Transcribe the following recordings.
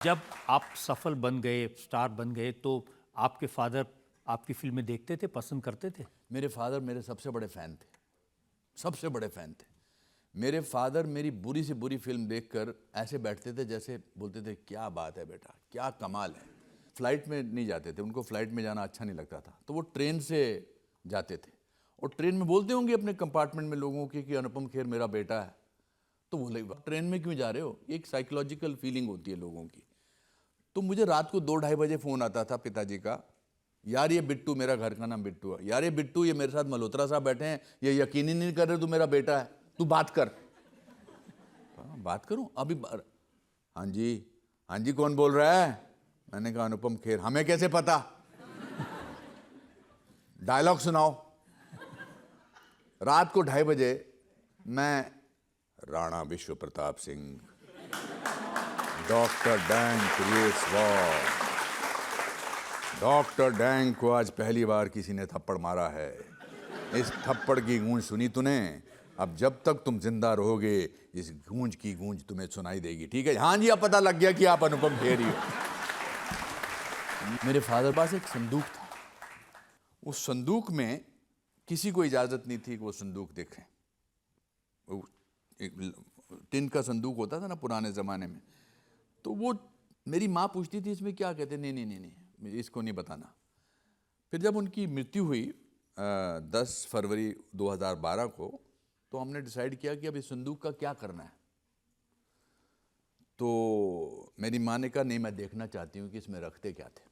जब आप सफल बन गए, स्टार बन गए, तो आपके फादर आपकी फिल्में देखते थे, पसंद करते थे? मेरे फादर मेरे सबसे बड़े फ़ैन थे, सबसे बड़े फ़ैन थे। मेरे फादर मेरी बुरी से बुरी फिल्म देखकर ऐसे बैठते थे जैसे बोलते थे क्या बात है बेटा, क्या कमाल है। फ़्लाइट में नहीं जाते थे, उनको फ़्लाइट में जाना अच्छा नहीं लगता था, तो वो ट्रेन से जाते थे। और ट्रेन में बोलते होंगे अपने कंपार्टमेंट में लोगों की कि अनुपम खेर मेरा बेटा है। तो बोले ट्रेन में क्यों जा रहे हो, एक साइकोलॉजिकल फीलिंग होती है लोगों की। तो मुझे रात को 2-2:30 बजे फ़ोन आता था पिताजी का, यार ये बिट्टू, मेरा घर का नाम बिट्टू है, यार ये बिट्टू, ये मेरे साथ मल्होत्रा साहब बैठे हैं, ये यकीन ही नहीं कर रहे तू मेरा बेटा है, तू बात कर। बात करूं अभी? हाँ जी, हाँ जी, कौन बोल रहा है? मैंने कहा अनुपम खेर। हमें कैसे पता? डायलॉग सुनाओ। रात को 2:30 बजे मैं राणा विश्व Pratap Singh, doctor dang creates war, doctor dang को आज पहली बार किसी ने थप्पड़ मारा है, इस थप्पड़ की गूंज सुनी तूने, अब जब तक तुम जिंदा रहोगे इस गूंज की गूंज तुम्हें सुनाई देगी, ठीक है? हाँ जी, अब पता लग गया कि आप अनुपम खेर ही हो। मेरे फादर पास एक संदूक था, उस संदूक में किसी को इजाजत नहीं थी कि वो संदूक देखें। वो एक टिन का संदूक होता था ना पुराने जमाने में, तो वो मेरी माँ पूछती थी इसमें क्या कहते? नहीं नहीं नहीं नहीं, इसको नहीं बताना। फिर जब उनकी मृत्यु हुई 10 फरवरी 2012 को, तो हमने डिसाइड किया कि अब इस संदूक का क्या करना है। तो मेरी माँ ने कहा नहीं, मैं देखना चाहती हूँ कि इसमें रखते क्या थे।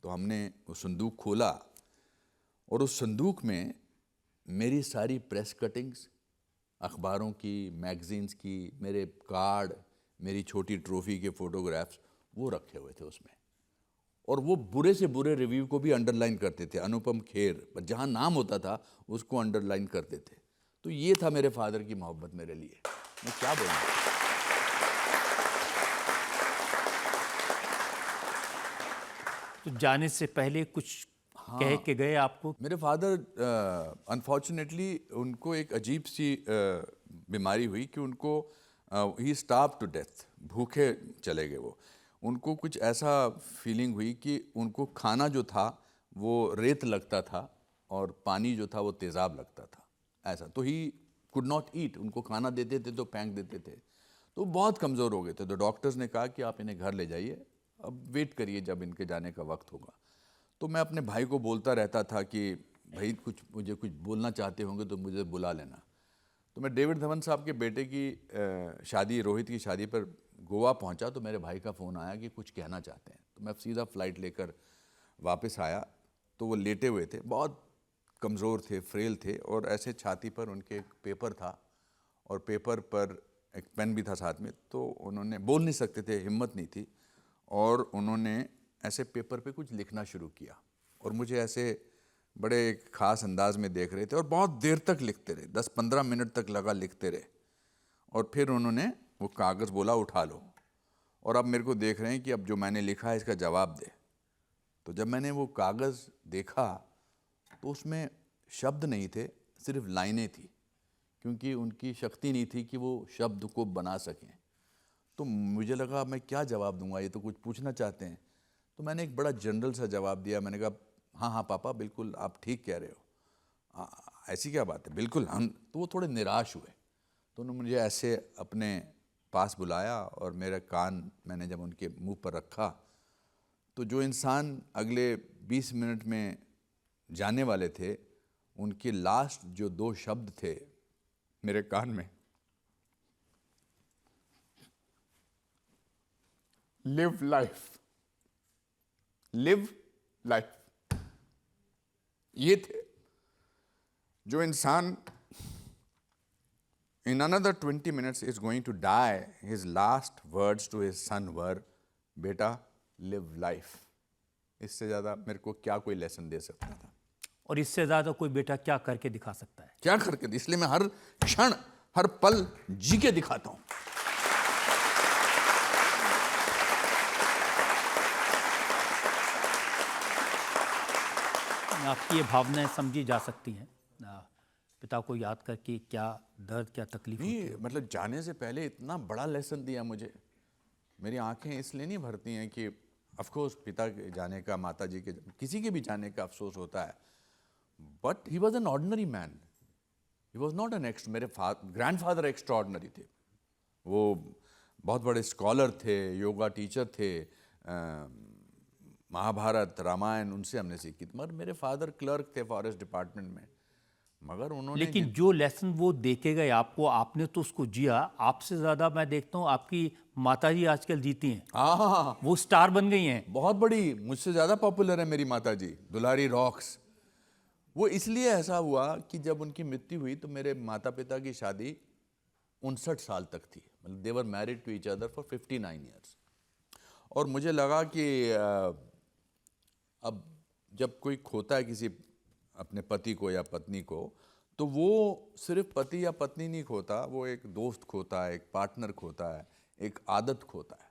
तो हमने वो संदूक खोला और उस संदूक में मेरी सारी प्रेस कटिंग्स, अखबारों की, मैगजीन्स की, मेरे कार्ड, मेरी छोटी ट्रॉफी के फोटोग्राफ्स, वो रखे हुए थे उसमें। और वो बुरे से बुरे रिव्यू को भी अंडरलाइन करते थे, अनुपम खेर, जहाँ नाम होता था उसको अंडरलाइन करते थे। तो ये था मेरे फादर की मोहब्बत मेरे लिए, मैं क्या बोलूँ। तो जाने से पहले कुछ कह के गए आपको? मेरे फादर अनफॉर्चुनेटली उनको एक अजीब सी बीमारी हुई कि उनको ही स्टार्व टू डेथ, भूखे चले गए वो। उनको कुछ ऐसा फीलिंग हुई कि उनको खाना जो था वो रेत लगता था और पानी जो था वो तेज़ाब लगता था, ऐसा। तो ही कुड नॉट ईट, उनको खाना देते थे तो फेंक देते थे, तो बहुत कमज़ोर हो गए थे। तो डॉक्टर्स ने कहा कि आप इन्हें घर ले जाइए, अब वेट करिए जब इनके जाने का वक्त होगा। तो मैं अपने भाई को बोलता रहता था कि भाई मुझे कुछ बोलना चाहते होंगे तो मुझे बुला लेना। तो मैं डेविड धवन साहब के बेटे की शादी, रोहित की शादी पर गोवा पहुंचा, तो मेरे भाई का फ़ोन आया कि कुछ कहना चाहते हैं। तो मैं सीधा फ़्लाइट लेकर वापस आया, तो वो लेटे हुए थे, बहुत कमज़ोर थे, फ्रेल थे, और ऐसे छाती पर उनके एक पेपर था और पेपर पर एक पेन भी था साथ में। तो उन्होंने, बोल नहीं सकते थे, हिम्मत नहीं थी, और उन्होंने ऐसे पेपर पे कुछ लिखना शुरू किया और मुझे ऐसे बड़े ख़ास अंदाज में देख रहे थे और बहुत देर तक लिखते रहे, 10-15 मिनट तक लगा लिखते रहे। और फिर उन्होंने वो कागज़ बोला उठा लो, और अब मेरे को देख रहे हैं कि अब जो मैंने लिखा है इसका जवाब दे। तो जब मैंने वो कागज़ देखा तो उसमें शब्द नहीं थे, सिर्फ लाइनें थी, क्योंकि उनकी शक्ति नहीं थी कि वो शब्द को बना सकें। तो मुझे लगा मैं क्या जवाब दूंगा, ये तो कुछ पूछना चाहते हैं। तो मैंने एक बड़ा जनरल सा जवाब दिया, मैंने कहा हाँ हाँ पापा, बिल्कुल आप ठीक कह रहे हो, ऐसी क्या बात है, बिल्कुल हम। तो वो थोड़े निराश हुए, तो उन्होंने मुझे ऐसे अपने पास बुलाया और मेरा कान मैंने जब उनके मुंह पर रखा, तो जो इंसान अगले 20 मिनट में जाने वाले थे, उनके लास्ट जो 2 शब्द थे मेरे कान में, लिव लाइफ, लिव लाइफ, ये थे। जो इंसान in another 20 minutes is going to die, his last words to his son were, बेटा live life। इससे ज़्यादा मेरे को क्या कोई लेसन दे सकता था? और इससे ज़्यादा कोई बेटा क्या करके दिखा सकता है? क्या करके? इसलिए मैं हर क्षण, हर पल जी के दिखाता हूँ। आपकी ये भावनाएं समझी जा सकती हैं। पिता को याद करके क्या दर्द, क्या तकलीफ होती नहीं, है। मतलब जाने से पहले इतना बड़ा लेसन दिया मुझे। मेरी आंखें इसलिए नहीं भरती हैं कि ऑफ कोर्स पिता के जाने का, माता जी के, किसी के भी जाने का अफसोस होता है, but he was an ordinary man, he was not an मेरे ग्रैंडफादर एक्स्ट्राऑर्डिनरी थे। वो बहुत बड़े स्कॉलर थे, योगा टीचर थे, महाभारत रामायण उनसे हमने सीखी थी। मगर मेरे फादर क्लर्क थे फॉरेस्ट डिपार्टमेंट में, मगर उन्होंने लेकिन जो लेसन वो दे के गए आपको, आपने तो उसको जिया। आपसे ज़्यादा मैं देखता हूँ आपकी माताजी आजकल जीती हैं, हाँ, वो स्टार बन गई हैं। बहुत बड़ी, मुझसे ज़्यादा पॉपुलर है मेरी माता जी, दुलारी रॉक्स। वो इसलिए ऐसा हुआ कि जब उनकी मृत्यु हुई तो मेरे माता पिता की शादी 59 साल तक थी, मतलब they were married to each other for 59 years. और मुझे लगा कि अब जब कोई खोता है किसी अपने पति को या पत्नी को, तो वो सिर्फ पति या पत्नी नहीं खोता, वो एक दोस्त खोता है, एक पार्टनर खोता है, एक आदत खोता है।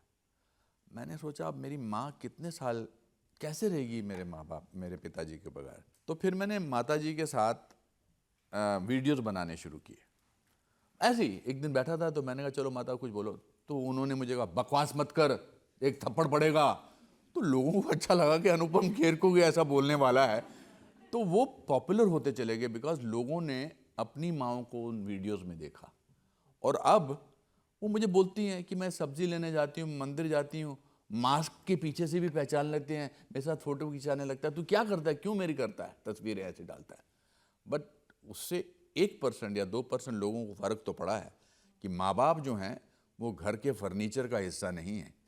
मैंने सोचा अब मेरी माँ कितने साल कैसे रहेगी मेरे माँ बाप, मेरे पिताजी के बगैर। तो फिर मैंने माताजी के साथ वीडियोस बनाने शुरू किए। ऐसे ही एक दिन बैठा था तो मैंने कहा चलो माता कुछ बोलो, तो उन्होंने मुझे कहा बकवास मत कर, एक थप्पड़ पड़ेगा। तो लोगों को अच्छा लगा कि अनुपम खेर को भी ऐसा बोलने वाला है, तो वो पॉपुलर होते चले गए बिकॉज लोगों ने अपनी माँओं को उन वीडियोस में देखा। और अब वो मुझे बोलती हैं कि मैं सब्जी लेने जाती हूँ, मंदिर जाती हूँ, मास्क के पीछे से भी पहचान लेते हैं, मेरे साथ फोटो खिंचाने लगता है, तू क्या करता है, क्यों मेरी करता है, तस्वीरें ऐसे डालता है। बट उससे 1% या 2% लोगों को फ़र्क तो पड़ा है कि माँ बाप जो हैं वो घर के फर्नीचर का हिस्सा नहीं है,